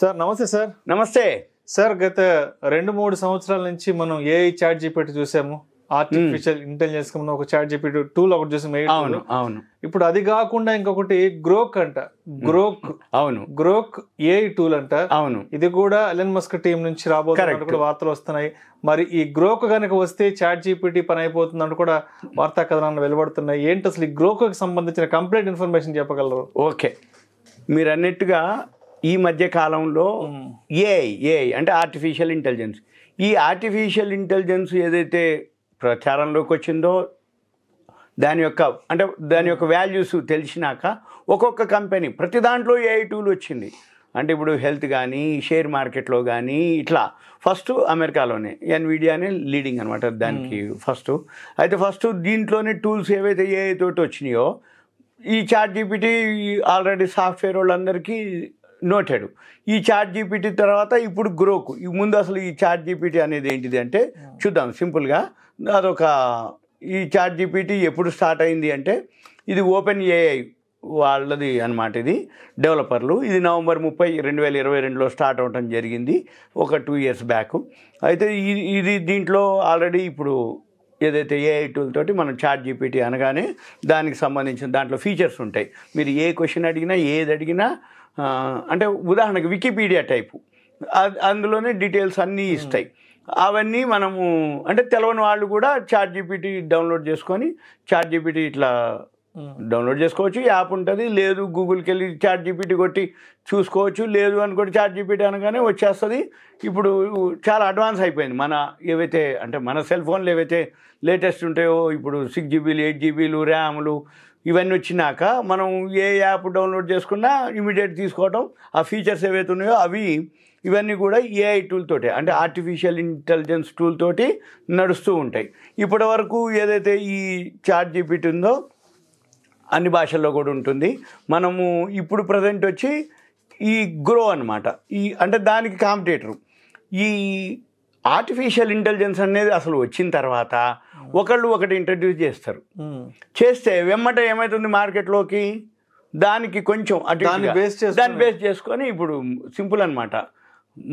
Sir నమస్తే sir. నమస్తే sir, గత 2-3 సంవత్సరాల నుంచి మనం ఏఐ చాట్ జీపీటీ చూసాము. ఆర్టిఫిషియల్ ఇంటెలిజెన్స్ కి ఒక చాట్ జీపీటీ టూల్ ఒకటి చూసాము. అవును. ఇప్పుడు అది కాకుండా ఇంకొకటి గ్రోక్ అంట. గ్రోక్ ఏఐ టూల్ అంట. అవును. ఇది కూడా ఎలన్ మస్క్ టీం నుంచి రాబోతున్నట్టు కూడా వార్తలు వస్తున్నాయి. మరి ఈ గ్రోక్ కనుక వస్తే చాట్ జీపీటీ పని అయిపోతుందంటూ కూడా వార్తా కథనాలు వెలువడుతున్నాయి. ఏంటి అసలు ఈ గ్రోక్ కి సంబంధించిన కంప్లీట్ ఇన్ఫర్మేషన్ చెప్పగలరు? ఓకే, మీరు అన్నట్టుగా ఈ మధ్య కాలంలో ఏఐ అంటే ఆర్టిఫిషియల్ ఇంటెలిజెన్స్, ఈ ఆర్టిఫిషియల్ ఇంటెలిజెన్స్ ఏదైతే ప్రచారంలోకి వచ్చిందో దాని యొక్క వాల్యూస్ తెలిసినాక ఒక్కొక్క కంపెనీ ప్రతి దాంట్లో ఏఐ టూల్ వచ్చింది. అంటే ఇప్పుడు హెల్త్ కానీ షేర్ మార్కెట్లో కానీ ఇట్లా ఫస్ట్ అమెరికాలోనే ఎన్విడియానే లీడింగ్ అనమాట దానికి ఫస్ట్ దీంట్లోనే టూల్స్ ఏవైతే ఏఐ తోటి వచ్చినాయో ఈ చాట్ జీపీటీ ఆల్రెడీ సాఫ్ట్వేర్ వాళ్ళందరికీ నోటెడ్. ఈ చాట్ జీపీటీ తర్వాత ఇప్పుడు గ్రోక్. ముందు అసలు ఈ చాట్ జీపీటీ అనేది ఏంటిది అంటే చూద్దాం సింపుల్గా. ఈ చాట్ జీపీటీ ఎప్పుడు స్టార్ట్ అయింది అంటే ఇది ఓపెన్ ఏఐ వాళ్ళది అనమాట. ఇది డెవలపర్లు. ఇది November 30, 2022లో స్టార్ట్ అవ్వడం జరిగింది, ఒక 2 years బ్యాక్. అయితే ఇది దీంట్లో ఆల్రెడీ ఇప్పుడు ఏదైతే ఏఐ టూల్ తోటి మనం చాట్ జీపీటీ అనగానే దానికి సంబంధించిన దాంట్లో ఫీచర్స్ ఉంటాయి. మీరు ఏ క్వశ్చన్ అడిగినా ఏది అడిగినా అంటే ఉదాహరణకి వికీపీడియా టైపు అందులోనే డీటెయిల్స్ అన్నీ ఇస్తాయి. అవన్నీ మనము అంటే తెలవని వాళ్ళు కూడా చాట్ జీపీటీ డౌన్లోడ్ చేసుకొని చాట్ జీపీటీ ఇట్లా డౌన్లోడ్ చేసుకోవచ్చు. యాప్ ఉంటుంది. లేదు గూగుల్కి వెళ్ళి చాట్ జీపీటీ కొట్టి చూసుకోవచ్చు. లేదు అనుకోటి చాట్ జీపీటీ అనగానే వచ్చేస్తుంది. ఇప్పుడు చాలా అడ్వాన్స్ అయిపోయింది. మన సెల్ ఫోన్లు ఏవైతే లేటెస్ట్ ఉంటాయో ఇప్పుడు 6 GB 8 GB ర్యామ్లు ఇవన్నీ వచ్చినాక మనం ఏ యాప్ డౌన్లోడ్ చేసుకున్నా ఇమీడియట్ తీసుకోవటం, ఆ ఫీచర్స్ ఏవైతే ఉన్నాయో ఇవన్నీ కూడా ఏఐ టూల్ తోటే అంటే ఆర్టిఫిషియల్ ఇంటెలిజెన్స్ టూల్ తోటి నడుస్తూ ఉంటాయి. ఇప్పటి వరకు ఏదైతే ఈ చాట్ జీపీటీ ఉందో అన్ని భాషల్లో కూడా ఉంటుంది. మనము ఇప్పుడు ప్రజెంట్ వచ్చి ఈ గ్రో అనమాట. అంటే దానికి కాంపిటేటరు. ఈ ఆర్టిఫిషియల్ ఇంటెలిజెన్స్ అనేది అసలు వచ్చిన తర్వాత ఒకటి ఇంట్రడ్యూస్ చేస్తే వెమ్మట ఏమవుతుంది మార్కెట్లోకి, దానికి కొంచెం దాన్ని బేస్ చేసుకొని ఇప్పుడు సింపుల్ అనమాట.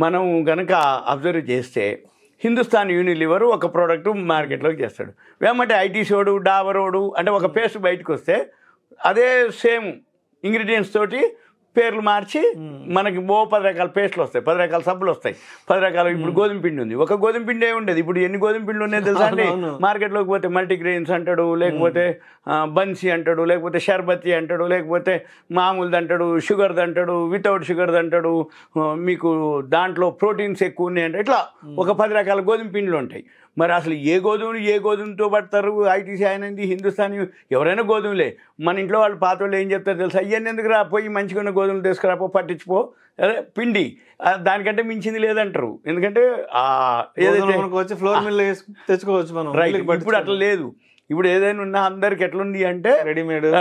మనం కనుక అబ్జర్వ్ చేస్తే హిందుస్థాన్ యూనిలివర్ ఒక ప్రోడక్ట్ మార్కెట్లోకి చేస్తాడు. వెమ్మటే ఐటీసోడు డాబరోడు అంటే ఒక పేస్ట్ బయటకు వస్తే అదే సేమ్ ఇంగ్రీడియంట్స్ తోటి పేర్లు మార్చి మనకి 10 రకాల పేస్ట్లు వస్తాయి, 10 రకాల సబ్బులు వస్తాయి, 10 రకాల. ఇప్పుడు గోధుమ పిండి ఉంది, ఒక గోధుమ పిండి ఉండేది. ఇప్పుడు ఎన్ని గోధుమ పిండి ఉన్నాయి తెలుసా అండి? మార్కెట్లోకి పోతే మల్టీగ్రెయిన్స్ అంటాడు, లేకపోతే బన్సీ అంటాడు, లేకపోతే షర్బతి అంటాడు, లేకపోతే మామూలుది అంటాడు, షుగర్ది అంటాడు, వితౌట్ షుగర్ది అంటాడు, మీకు దాంట్లో ప్రోటీన్స్ ఎక్కువ ఉన్నాయి అంటే ఇట్లా ఒక 10 రకాల గోధుమ పిండిలు ఉంటాయి. మరి అసలు ఏ గోధుమతో పడతారు? ఐటీసీ అయినది హిందుస్థాన్ ఎవరైనా గోధుమలే. మన ఇంట్లో వాళ్ళు పాత వాళ్ళు ఏం చెప్తారు తెలుసా? అయ్యని ఎందుకు రాపోయి మంచిగా ఉన్న గోధుమలు తీసుకురాపో, పట్టించిపో, అదే పిండి దానికంటే మించింది లేదంటారు. ఎందుకంటే ఏదైతే ఫ్లోర్ మిల్ తెచ్చుకోవచ్చు మనం. రైట్. ఇప్పుడు అట్లా లేదు. ఇప్పుడు ఏదైనా ఉన్నా అందరికి ఎట్లుంది అంటే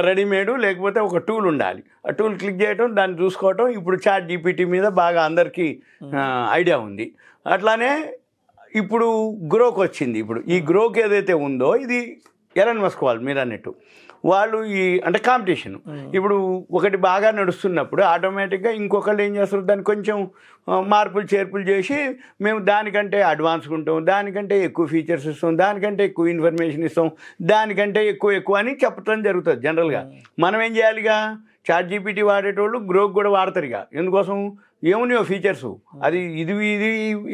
రెడీమేడ్, లేకపోతే ఒక టూల్ ఉండాలి. ఆ టూల్ క్లిక్ చేయటం, దాన్ని చూసుకోవటం. ఇప్పుడు చాట్ జీపీటీ మీద బాగా అందరికీ ఐడియా ఉంది. అట్లానే ఇప్పుడు గ్రోక్ వచ్చింది. ఇప్పుడు ఈ గ్రోక్ ఏదైతే ఉందో ఇది ఎలన్ మస్క్ మీరు అన్నట్టు వాళ్ళు అంటే కాంపిటీషన్. ఇప్పుడు ఒకటి బాగా నడుస్తున్నప్పుడు ఆటోమేటిక్గా ఇంకొకళ్ళు ఏం చేస్తారు, దాన్ని కొంచెం మార్పులు చేర్పులు చేసి మేము దానికంటే అడ్వాన్స్గా ఉంటాం, దానికంటే ఎక్కువ ఫీచర్స్ ఇస్తాం, దానికంటే ఎక్కువ ఇన్ఫర్మేషన్ ఇస్తాం, దానికంటే ఎక్కువ అని చెప్పడం జరుగుతుంది జనరల్గా. మనం ఏం చేయాలిగా? చాట్ జీపీటీ వాడేటోళ్ళు గ్రోక్ కూడా వాడతారు. ఇక ఎందుకోసం? ఏమున్నాయో ఫీచర్సు, ఇది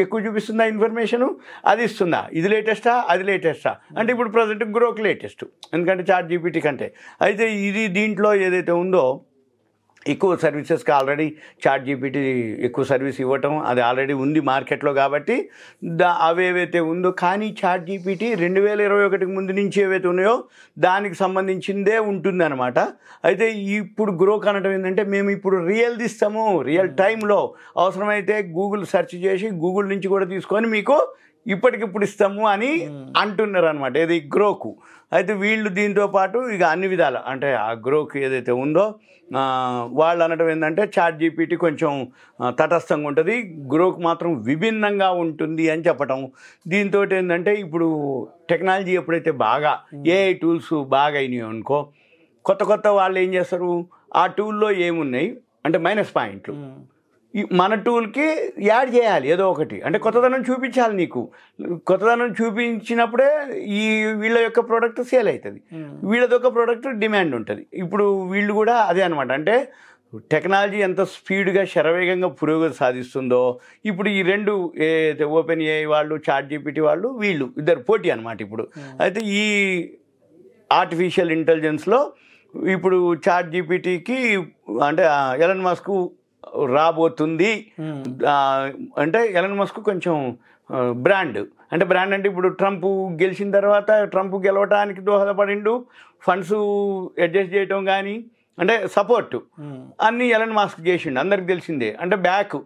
ఎక్కువ చూపిస్తుందా ఇన్ఫర్మేషను, అది ఇస్తుందా, ఇది లేటెస్టా, అది లేటెస్టా అంటే ఇప్పుడు ప్రజెంట్ గ్రోక్ లేటెస్ట్, ఎందుకంటే చాట్ జీపీటీ కంటే. అయితే దీంట్లో ఏదైతే ఉందో ఎక్కువ సర్వీసెస్కి ఆల్రెడీ చాట్ జీపీటీ ఎక్కువ సర్వీస్ ఇవ్వటం అది ఆల్రెడీ ఉంది మార్కెట్లో. కాబట్టి అవేవైతే ఉందో, కానీ చాట్ జీపీటీ 2021 ముందు నుంచి ఏవైతే ఉన్నాయో దానికి సంబంధించిందే ఉంటుందన్నమాట. అయితే ఇప్పుడు గ్రోక్ అనడం ఏంటంటే మేము ఇప్పుడు ఇస్తాము, రియల్ టైంలో అవసరమైతే గూగుల్ సెర్చ్ చేసి గూగుల్ నుంచి కూడా తీసుకొని మీకు ఇప్పటికిప్పుడు ఇస్తాము అని అంటున్నారు అనమాట. ఇది గ్రోకు. అయితే వీళ్ళు దీంతో పాటు ఇక అన్ని విధాలు అంటే ఆ గ్రోక్ ఏదైతే ఉందో వాళ్ళు అనడం ఏంటంటే చాట్ జీపీటీ కొంచెం తటస్థంగా ఉంటుంది, గ్రోక్ మాత్రం విభిన్నంగా ఉంటుంది అని చెప్పటం. దీంతో ఏంటంటే ఇప్పుడు టెక్నాలజీ ఎప్పుడైతే బాగా ఏఐ టూల్స్ బాగా అయినాయి అనుకో, కొత్త వాళ్ళు ఏం చేస్తారు, ఆ టూల్లో ఏమున్నాయి అంటే మైనస్ పాయింట్లు, మన టూల్కి యాడ్ చేయాలి ఏదో ఒకటి, అంటే కొత్తదనం చూపించాలి. నీకు కొత్తదనం చూపించినప్పుడే ఈ వీళ్ళ యొక్క ప్రోడక్ట్ సేల్ అవుతుంది, వీళ్ళది ఒక ప్రోడక్ట్ డిమాండ్ ఉంటుంది. ఇప్పుడు వీళ్ళు కూడా అదే అనమాట. అంటే టెక్నాలజీ ఎంత స్పీడ్గా శరవేగంగా పురోగతి సాధిస్తుందో ఇప్పుడు ఈ రెండు ఏదైతే ఓపెన్ ఏఐ వాళ్ళు, చాట్ జీపీటీ వాళ్ళు, వీళ్ళు ఇద్దరు పోటీ అనమాట ఇప్పుడు. అయితే ఈ ఆర్టిఫిషియల్ ఇంటెలిజెన్స్లో ఇప్పుడు చాట్ జీపీటీకి అంటే ఎలన్ మస్క్ రాబోతుంది. అంటే ఎలన్ మస్క్ కొంచెం బ్రాండ్ అంటే ఇప్పుడు ట్రంప్ గెలిచిన తర్వాత ట్రంప్ గెలవటానికి దోహదపడిండు, ఫండ్స్ అడ్జస్ట్ చేయటం కానీ అంటే సపోర్ట్ అన్ని ఎలన్ మస్క్ చేసిండు, అందరికి తెలిసిందే. అంటే బ్యాక్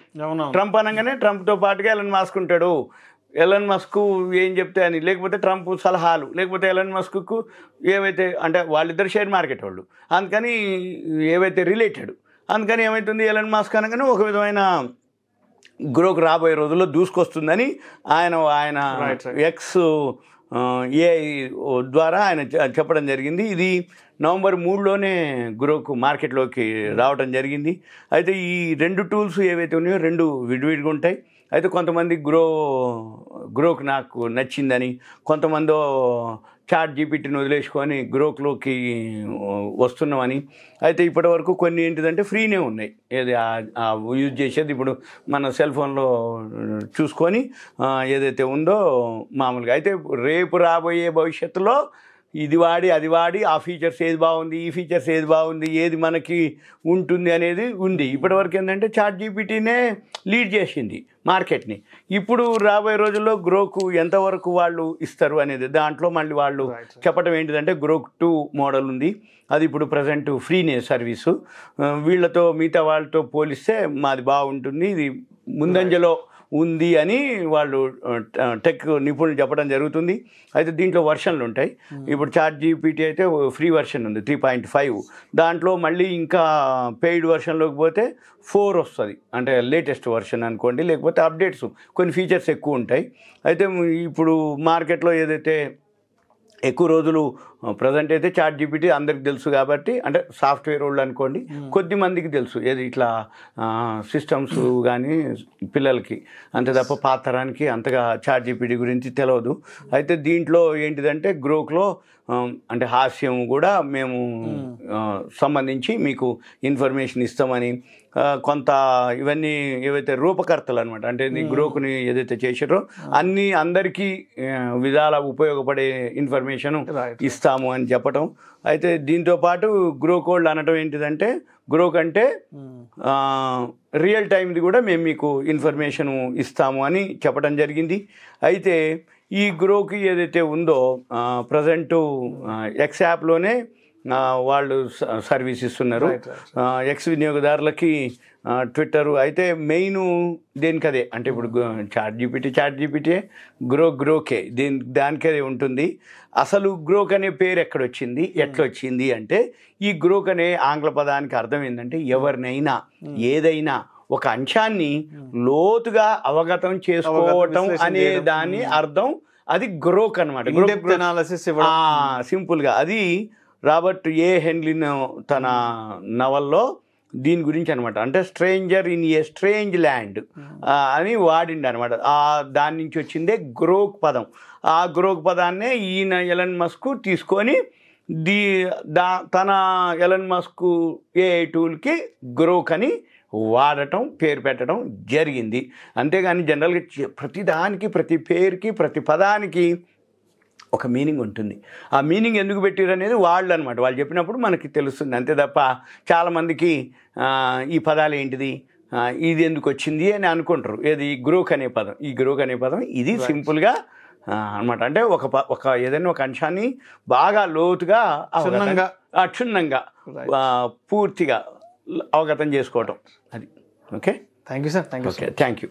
ట్రంప్ అనగానే ట్రంప్తో పాటుగా ఎలన్ మస్క్ ఉంటాడు. ఎలన్ మస్క్ ఏం చెప్తే అని, లేకపోతే ట్రంప్ సలహాలు, లేకపోతే ఎలన్ మస్క్కు ఏవైతే అంటే వాళ్ళిద్దరు షేర్ మార్కెట్ వాళ్ళు, అందుకని ఏవైతే రిలేటెడ్, అందుకని ఏమవుతుంది ఎలన్ మస్క్ అనగానే ఒక విధమైన గ్రోక్ రాబోయే రోజుల్లో దూసుకొస్తుందని ఆయన ఎక్స్ ఏఐ ద్వారా ఆయన చెప్పడం జరిగింది. ఇది నవంబర్ 3లోనే గ్రోక్ మార్కెట్లోకి రావడం జరిగింది. అయితే ఈ రెండు టూల్స్ ఏవైతే ఉన్నాయో రెండు విడివిడిగా ఉంటాయి. అయితే కొంతమంది గ్రోక్ నాకు నచ్చిందని, కొంతమంది చాట్ జీపీటీని వదిలేసుకొని గ్రోక్లోకి వస్తున్నామని. అయితే ఇప్పటి వరకు కొన్ని ఏంటిదంటే ఫ్రీనే ఉన్నాయి, ఏది యూజ్ చేసేది ఇప్పుడు మన సెల్ ఫోన్లో చూసుకొని ఏదైతే ఉందో మామూలుగా. అయితే రేపు రాబోయే భవిష్యత్తులో ఇది వాడి అది వాడి ఆ ఫీచర్స్ ఏది బాగుంది, ఈ ఫీచర్స్ ఏది బాగుంది, ఏది మనకి ఉంటుంది అనేది ఉంది. ఇప్పటివరకు ఏంటంటే చాట్ జీపీటీనే లీడ్ చేసింది మార్కెట్ని. ఇప్పుడు రాబోయే రోజుల్లో గ్రోకు ఎంతవరకు వాళ్ళు ఇస్తారు అనేది దాంట్లో మళ్ళీ వాళ్ళు చెప్పడం ఏంటిదంటే గ్రోక్ 2 మోడల్ ఉంది, అది ఇప్పుడు ప్రజెంట్ ఫ్రీనే సర్వీసు. వీళ్ళతో మిగతా వాళ్ళతో పోలిస్తే మాది బాగుంటుంది, ఇది ముందంజలో ఉంది అని వాళ్ళు టెక్ నిపుణులు చెప్పడం జరుగుతుంది. అయితే దీంట్లో వర్షన్లు ఉంటాయి. ఇప్పుడు చాట్ జీపీటీ అయితే ఫ్రీ వర్షన్ ఉంది 3.5, దాంట్లో మళ్ళీ ఇంకా పెయిడ్ వర్షన్లోకి పోతే 4 వస్తుంది, అంటే లేటెస్ట్ వర్షన్ అనుకోండి, లేకపోతే అప్డేట్స్ కొన్ని ఫీచర్స్ ఎక్కువ ఉంటాయి. అయితే ఇప్పుడు మార్కెట్లో ఏదైతే ఎక్కువ రోజులు ప్రజెంట్ అయితే చాట్ జీపీటీ అందరికి తెలుసు కాబట్టి, అంటే సాఫ్ట్వేర్ వాళ్ళు అనుకోండి, కొద్ది మందికి తెలుసు ఏది ఇట్లా సిస్టమ్స్ కానీ పిల్లలకి, అంతే తప్ప పాత తరానికి అంతగా చాట్ జీపీటీ గురించి తెలియదు. అయితే దీంట్లో ఏంటిదంటే గ్రోక్లో అంటే హాస్యం కూడా మేము సంబంధించి మీకు ఇన్ఫర్మేషన్ ఇస్తామని, కొంత ఇవన్నీ ఏవైతే రూపకర్తలు అనమాట, అంటే గ్రోక్ని ఏదైతే చేసారో అన్నీ అందరికీ విధాల ఉపయోగపడే ఇన్ఫర్మేషన్ ఇస్తాము అని చెప్పటం. అయితే దీంతోపాటు గ్రోక్ వాళ్ళు అనటం ఏంటిదంటే గ్రోక్ అంటే రియల్ టైంది కూడా మేము మీకు ఇన్ఫర్మేషన్ ఇస్తాము అని చెప్పడం జరిగింది. అయితే ఈ గ్రోక్ ఏదైతే ఉందో ప్రజెంటు ఎక్స్ యాప్లోనే వాళ్ళు సర్వీస్ ఇస్తున్నారు ఎక్స్ వినియోగదారులకి, ట్విట్టరు. అయితే మెయిన్ దేనికి అదే, అంటే ఇప్పుడు చాట్ జీపీటీ గ్రోకే దానికే ఉంటుంది. అసలు గ్రోక్ అనే పేరు ఎక్కడొచ్చింది, ఎట్లా వచ్చింది అంటే, ఈ గ్రోక్ అనే ఆంగ్ల పదానికి అర్థం ఏంటంటే ఎవరినైనా ఏదైనా ఒక అంశాన్ని లోతుగా అవగతం చేసుకోవటం అనే దాని అర్థం, అది గ్రోక్ అనమాట. సింపుల్గా అది రాబర్ట్ ఏ హెన్లిన్ తన నవల్లో దీని గురించి అనమాట, అంటే stranger in a strange land అని వాడిండు అనమాట. దాని నుంచి వచ్చిందే గ్రోక్ పదం. ఆ గ్రోక్ పదాన్నే ఈయన ఎలన్ మస్క్ తీసుకొని తన ఎలన్ మస్క్ ఏఐ టూల్కి గ్రోక్ అని వాడటం, పేరు పెట్టడం జరిగింది. అంతేగాని జనరల్గా ప్రతిదానికి, ప్రతి పేరుకి, ప్రతి పదానికి ఒక మీనింగ్ ఉంటుంది. ఆ మీనింగ్ ఎందుకు పెట్టారు అనేది వాళ్ళు అనమాట, వాళ్ళు చెప్పినప్పుడు మనకి తెలుస్తుంది. అంతే తప్ప చాలామందికి ఈ పదాలు ఏంటిది, ఇది ఎందుకు వచ్చింది అని అనుకుంటారు. ఏది గ్రోక్ అనే పదం, ఈ గ్రోక్ అనే పదం ఇది సింపుల్గా అనమాట. అంటే ఒక ఏదైనా ఒక అంశాన్ని బాగా లోతుగా క్షుణ్ణంగా పూర్తిగా అవగతం చేసుకోవటం అది. Okay, thank you sir. Thank you.